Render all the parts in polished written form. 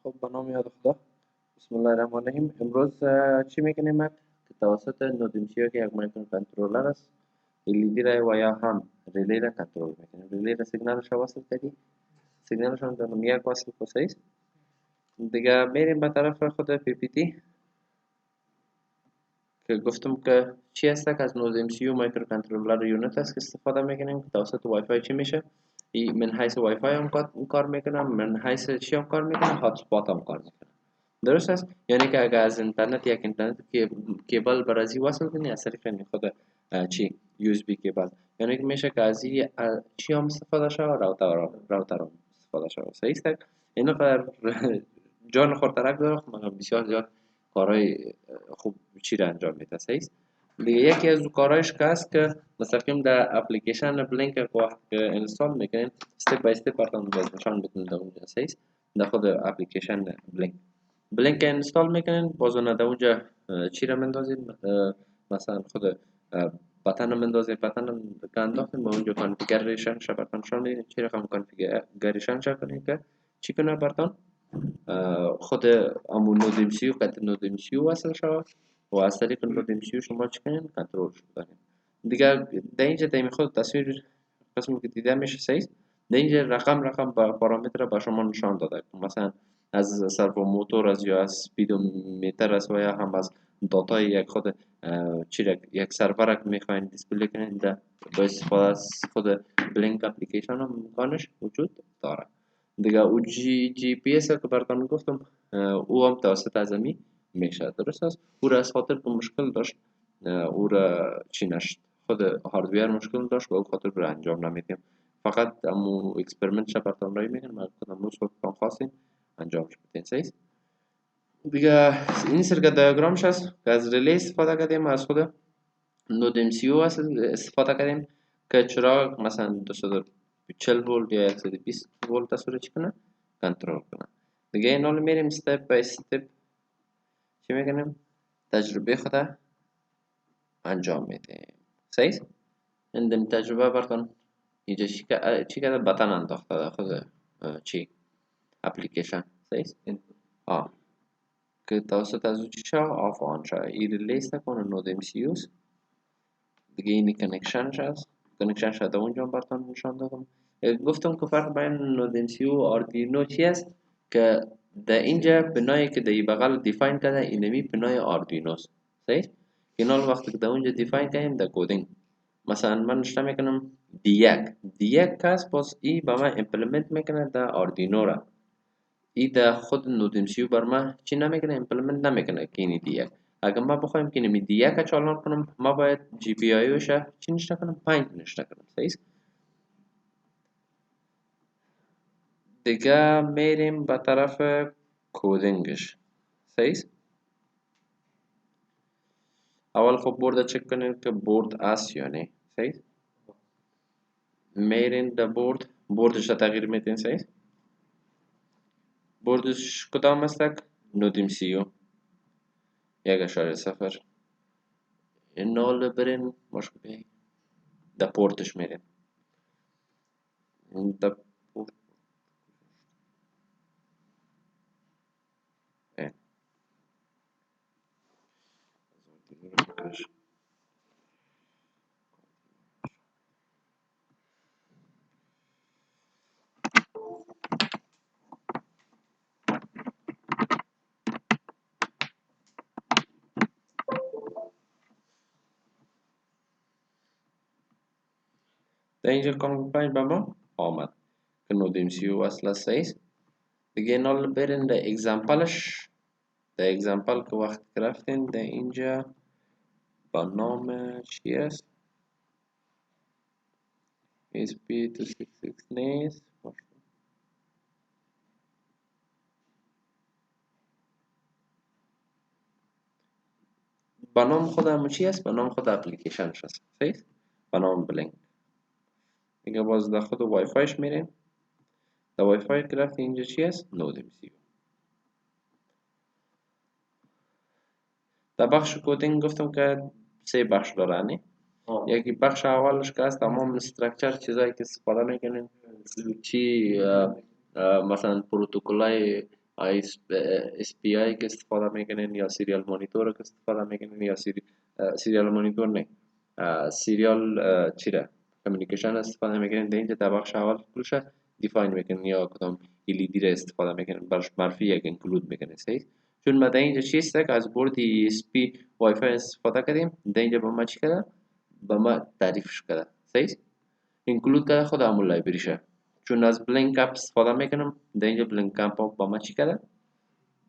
خب به نام یاد خدا. بسم الله الرحمن الرحیم. امروز چی میکنیم ما که توسط نود MCU که یک مایکرو کنترلر است LED را و یا هم ریلی را کنترل میکنیم. ریلی را سیگنالش را وصل کردی، سیگنالش را دارم یک وصل کوسه دیگه. میریم به طرف خود PPT که گفتم که چی هست که از نود MCU مایکرو کنترلر یونت است که استفاده میکنیم که توسط وای فای چی میشه. من حیث وای فای هم کار میکنم، من حیث چی هم کار میکنم، هات اسپات هم کار میکنم. درست است؟ یعنی که اگر از اینترنت یک اینترنت کیبل برازی وصل کنی از طریق خود چی USB کیبل، یعنی که میشه که از این چی هم استفاده شود، راوتر هم استفاده شود. صحیح است؟ این قدر جان خورترک داره، مگر بسیار زیاد کارهای خوب چی را انجام میده. صحیح است؟ دیگه یکی از کارهایش که است که مستقیم در اپلیکیشن بلینک که وقت اینستال میکنین استپ بای استپ براتون باز نشان میدم در اونجا. صحیح است؟ در خود اپلیکیشن بلینک اینستال میکنین، باز در اونجا چی را مندازید، مثلا خود بطن مندازید، بطن که انداختین با اونجا کانفیگریشن شا براتون نشان میدین چی رقم کانفیگریشن شا کنین که چی کنه براتون خود امون نود MCU قطع نود MCU وصل شود و از طریق نود MCU شما چی کنین کنترل کنین. دیگه در اینجا در خود تصویر قسمی که دیده میشه. صحیح. در اینجا رقم با پارامتر به شما نشان داده، مثلا از سرو موتور از یا از سپیدومتر است و یا هم از داتای یک خود یک سرور که میخواین دیسپلی کنین در با استفاده از خود بلینک اپلیکیشن هم امکانش وجود داره. دیگه او جی پی اس که براتون گفتم او هم توسط ازمی میشه. درست است؟ او را از خاطر که مشکل داشت او را چی نشد، خود هاردویر مشکل داشت و او خاطر را انجام نمیدیم، فقط امو اکسپریمنت شا براتون رای میگن ما کدام روز خودتان خواستین انجام بدین. صحیح. دیگه این سرکت دیاگرامش هست که از ریلی استفاده کردیم، از خود نود MCU استفاده کردیم که چراغ مثلا 240 ولت یا 120 ولت تصویر چی کنه کنترل کنه. دیگه این حال میریم استپ بای استپ چی میکنیم تجربه خود انجام میدیم. صحیح. این تجربه براتون اینجا چی که بطن انداخته در خود چی اپلیکیشن. صحیح. که توسط از او چی شد آف آن شد. این ریلیز نکنه نود MCU دیگه. اینی کنکشنش هست، کنکشن شده اونجا براتون نشان دادم. گفتم که فرق بین نود MCU و آردینو چی است که در اینجا پنایی که در این بغل دیفاین کرده اینمی پنای آردینو است. صحیح. اینال وقتی که در اونجا دیفاین کردیم در کدینگ مثلا من نشته میکنم دی1 کس باز ای با من امپلیمنت میکنه در آردینو را. ای در خود نود MCU بر من چی نمیکنه امپلیمنت نمیکنه که اینی دی1. اگر ما بخوایم که اینی دی1 که چالان کنم ما باید جی پی آی وشه چی نشته کنم 5 نشته کنم. صحیح. دیگه میریم به طرف کودینگش. صحیح. اول خب برد چک کنیم که برد است یا نه. صحیح. میرین در بردش را تغییر میدین. صحیح. بردش کدام است؟ نود MCU 1.0 این نال برین مشکلی در پورتش میرین در پورت در اینجا کامپاین به ما آمد که نود MCU اصلا. صحیح. دیگه نال برین در اگزامپلش، در اگزامپل که وقت رفتین در اینجا با نام چی است ESP8266 نیست، با نام خود همون چی است، با نام خود اپلیکیشنش است. صحیح. با نام بلینک. دیگه باز در خود وای فایش میریم، در وای فای که رفت اینجا چی است نود MCU. در بخش کودینگ گفتم که 3 بخش داره نه. یکی بخش اولش که است تمام استراکچر چیزایی که استفاده میکنین چی مثلا پروتکلای SPI که استفاده میکنین یا سیریال مانیتور که استفاده میکنین یا سیریال مانیتور نه سیریال چی را کمیونیکیشن استفاده میکنین در اینجا در بخش اول کلوشه دیفاین میکنین یا کدام LED را استفاده میکنین برش منفی یک انکلود میکنین صحیح چون ما در اینجا چیست که از بورد ESP وای فای استفاده کردیم در اینجا با ما چی کرده با ما تعریفش کرده صحیح انکلود کرده خود همون لایبریشه چون از بلینک اپ استفاده میکنم در اینجا بلینک اپ با ما چی کرده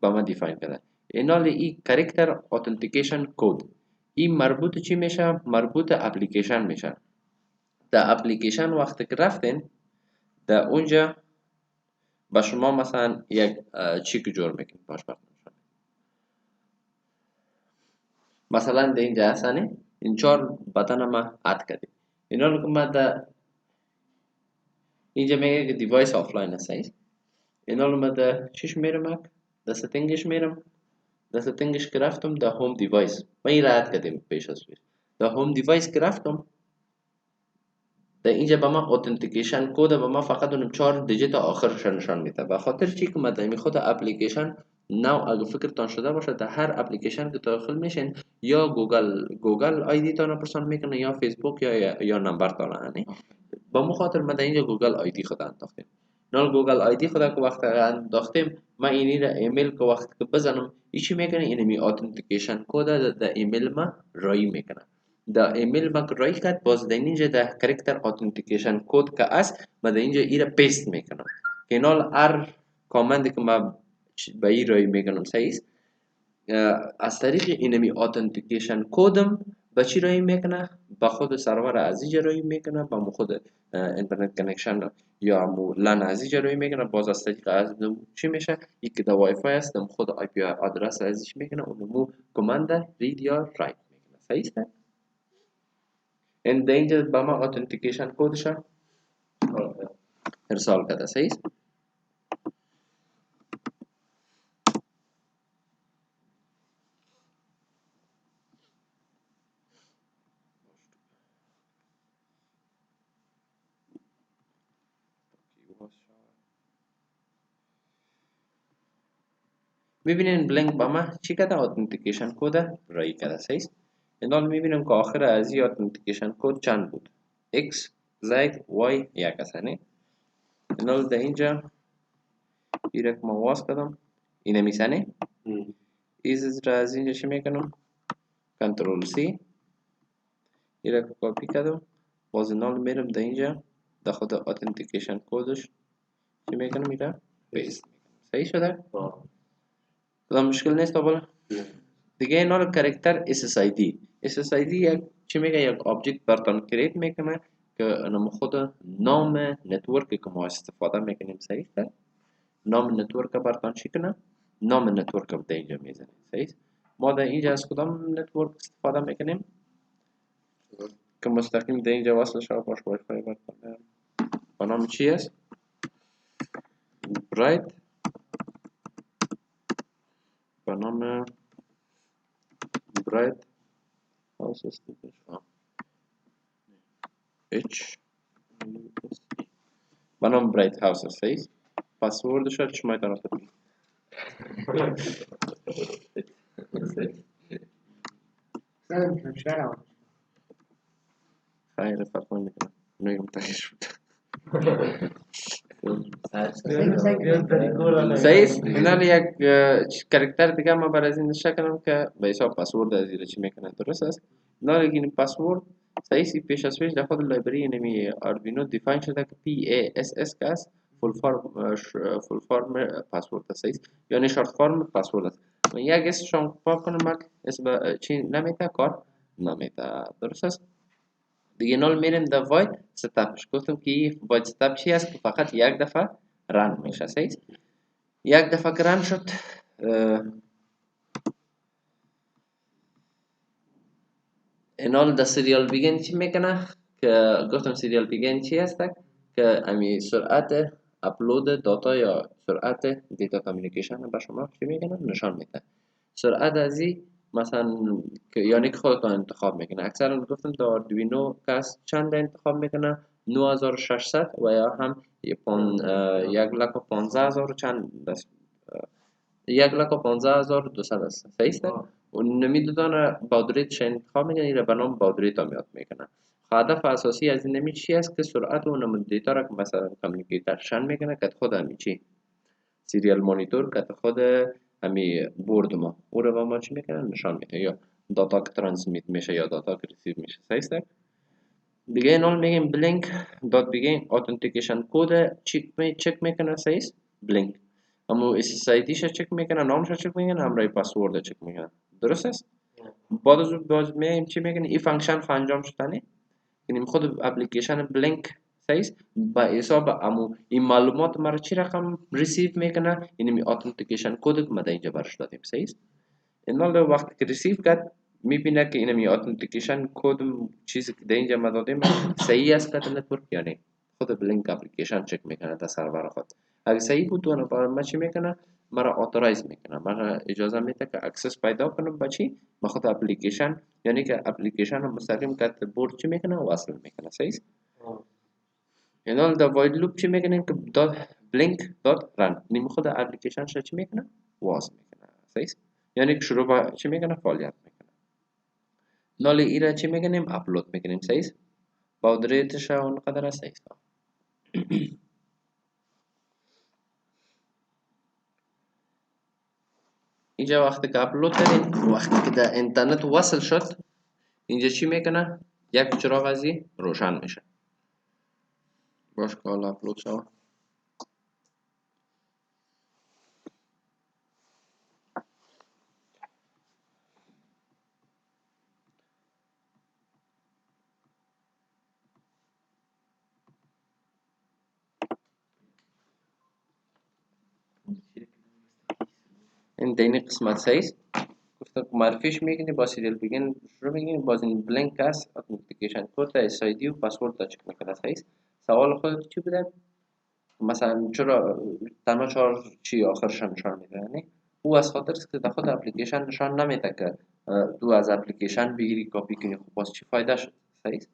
با ما دیفاین کرده اینال ای کاراکتر اتنتیکیشن کد این مربوط چی میشه مربوط اپلیکیشن میشه در اپلیکیشن وقتی که رفتین در اونجا با شما مثلا یک چیک جور میکنید مثلا در اینجا هستنی این 4 بتن ما اد کردیم اینا رو که ما در اینجا میگه که دیوایس آفلاین هست اینا رو ما در چیش میرم در ستینگش میرم در ستینگش که رفتم در هوم دیوایس ما این را اد کردیم پیش از پیش در هوم دیوایس که رفتم در اینجا با ما اتنتیکیشن کد با ما فقط اون 4 دیجیت آخرش نشان میده به خاطر چی که ما در خود اپلیکیشن نو اگه فکرتان شده باشه در هر اپلیکیشن که داخل میشین یا گوگل آیدی تان پرسان میکنه یا فیسبوک یا نمبر تان با مو خاطر ما در اینجا گوگل آیدی خود انداختیم نال گوگل آیدی خود که وقت انداختیم ما اینی را ایمیل که وقت که بزنم ایچی میکنه اینمی اتنتیکیشن کد در ایمیل ما رای میکنه در ایمیل ما رای کرد باز در اینجا در کاراکتر اتنتیکیشن کد که است ما در اینجا ای را پیست میکنم که نال هر کامند که ما به ای رای میکنم صحیح از طریق اینمی اتنتیکیشن کدم با چی رای میکنه با خود سرور از اینجا رای میکنه با خود اینترنت کنکشن یا مو لان از اینجا رای میکنه باز از طریق از چی میشه یک در وای فای است خود آی پی آدرس ازش میکنه اون مو کامند رید یا رایت میکنه صحیح است این در اینجا با ما اتنتیکیشن کدش ارسال کرده صحیح است میبینین بلینک با ما چی کرده اتنتیکیشن کد رای کرده صحیح اینال میبینیم که آخر از این اتنتیکیشن کد چند بود x زائد y یک است نه اینال در اینجا ایرک ما واس کردم اینه میسنه ایز را از اینجا چی میکنم کنترل سی ایرک کپی کردم باز اینال میرم در اینجا در خود اتنتیکیشن کدش چی میکنم ایره پیست صحیح شده کدام مشکل نیست اولا دیگه اینا رو کاراکتر SSID یک چی میگه یک آبجکت براتون کریت میکنه که نام خود نام نتورک که ما استفاده میکنیم صحیح است نام نتورک براتون چی کنه نام نتورک در اینجا میزنه صحیح ما در اینجا از کدام نتورک استفاده میکنیم که مستقیم در اینجا وصل شده باش وای فای براتون با نام چی است برایت با نام برایت هاوس H با نام برایت هاوس صحیح پسوردش رو چشمای طرف بدید خیر فرق نمیکنه نگم تغییر شد صحیح اینا یک کاراکتر دیگه ما برای این نشه کنم که به حساب پسورد از زیر چی میکنه درست است اینا این پسورد صحیح پیش از پیش در خود لایبرری نمی آردوینو دیفاین شده که PASS که است فول فرم پسورد است صحیح یعنی شورت فرم پسورد است من یک اسمشون پاک کنم مک اسم چی نمیته کار نمیته درست است دیگه نال میریم در واید ستاپش گفتم که واید ستاپ چی است که فقط یک دفعه رن میشه صحیح یک دفعه که رن شد اینال در سریال بیگین چی میکنه که گفتم سریال بیگین چی است که امی سرعت اپلود داتا یا سرعت دیتا کامیونیکیشن به شما چی میکنه نشان میده سرعت ازی مثلا یعنی که خودتان انتخاب میکنه اکثرا گفتم در آردوینو کس چند انتخاب میکنه 9600 و یا هم 1,15,000 چند 1,15,200 است. صحیح است. و نمی دو دانه باودریتش انتخاب میکنه، این را به نام باودریت هم یاد میکنه. هدف اساسی از این نمی چی است که سرعت و نمود دیتا را که مثلا کامیکیشن میکنه که خود همی چی سیریال مانیتور که خود همی بورد ما او را به ما چی میکنه نشان میده، یا داتا که ترانسمیت میشه یا داتا که ریسیو میشه. صحیح است. دیگه اینال میگیم بلینک دات بگیم اتنتیکیشن کد چک میکنه. صحیح است. بلینک همو SSID ش چک میکنه، نامش چک میکنه، همراه پسورد چک میکنه. درست است. باز میگیم چی میکنه این فانکشن انجام شدنه، یعنی خود اپلیکیشن بلینک صحیح با حساب امو این معلومات مرا چی رقم ریسیو میکنه، یعنی اتنتیکیشن کد که ما اینجا برش دادیم. صحیح است. اینال وقتی که ریسیو کرد میبینه که اینمی اتنتیکیشن کد چیزی که اینجا ما دادیم صحیح است که نتورک یا نه. خود بلینک اپلیکیشن چک میکنه تا سرور خود. اگه صحیح بود تو ما چی میکنه، مرا اتورایز میکنه، مرا اجازه میده که اکسس پیدا کنم با چی با خود اپلیکیشن، یعنی که اپلیکیشن مستقیم که بورد چی میکنه وصل میکنه. صحیح است. اینال دا وایل لوپ چی میکنه که دات بلینک دات رن، نیم خود اپلیکیشن شو چی میکنه وصل میکنه. صحیح است. یعنی که شروع با چی میکنه فعالیت میکنه. نالی ایرا چی میکنیم اپلود میکنیم. صحیح است. باودریتش اونقدر است. صحیح است. اینجا وقتی که اپلود کردیم، وقتی که در اینترنت وصل شد، اینجا چی میکنه یک چراغ ازی روشن میشه. باش که حالا اپلود شد. این دینی قسمت. صحیح است. گفتم معرفیش میکنی با سیریال بگین شروع میکنی، باز این بلینک است اتنتیکیشن کد SSID و پسورد تا چک میکنه. صحیح است. سوال خودت چی بوده؟ مثلا چرا تنها 4 چی آخرش نشان میده؟ یعنی او از خاطر است که در خود اپلیکیشن نشان نمیده که تو از اپلیکیشن بگیری کپی کنی. خب باز چی فایده شد؟ صحیح است.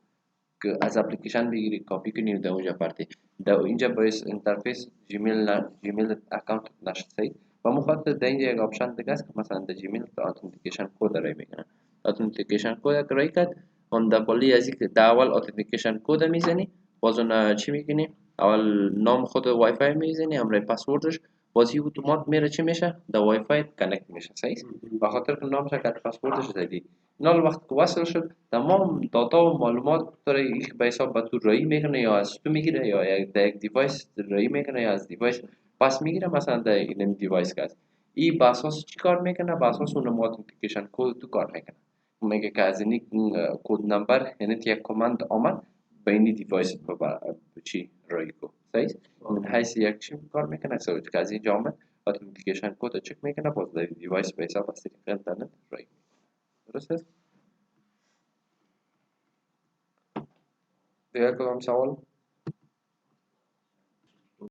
که از اپلیکیشن بگیری کپی کنی و در اونجا پرتی در اینجا باید اینترفیس جیمیل اکانت نشد. صحیح. و مخاطر در اینجا یک آپشن دیگه است که مثلا در جیمیل اتنتیکیشن کد رای میکنه. اتنتیکیشن کد که رای کرد اون در بالی از اینکه در اول اتنتیکیشن کد میزنی، باز اون چی میکنی اول نام خود وای فای میزنی، همراه پسوردش، باز این اتومات میره چی میشه در وای فای کانکت میشه. صحیح. به خاطر که نامش که پسوردش زدی. نال وقت که وصل شد تمام داتا و معلومات داره یک به حساب به تو رایی میکنه، یا از تو میگیره یا در یک دیوایس رایی میکنه یا از دیوایس پس میگیره. مثلا در این دیوایس که است این به اساس چی کار میکنه؟ به اساس اون اتنتیکیشن کد تو کار میکنه. میگه که از این کد نمبر یعنی یک کامند آمد به این دیوایس چی رایی کو. صحیح. من حیث یک چی کار میکنه سوی که از اینجا آمد اتنتیکیشن کد چک میکنه، باز در دیوایس به حساب از طریق اینترنت رایی. درست است. دیگر کدام سوال؟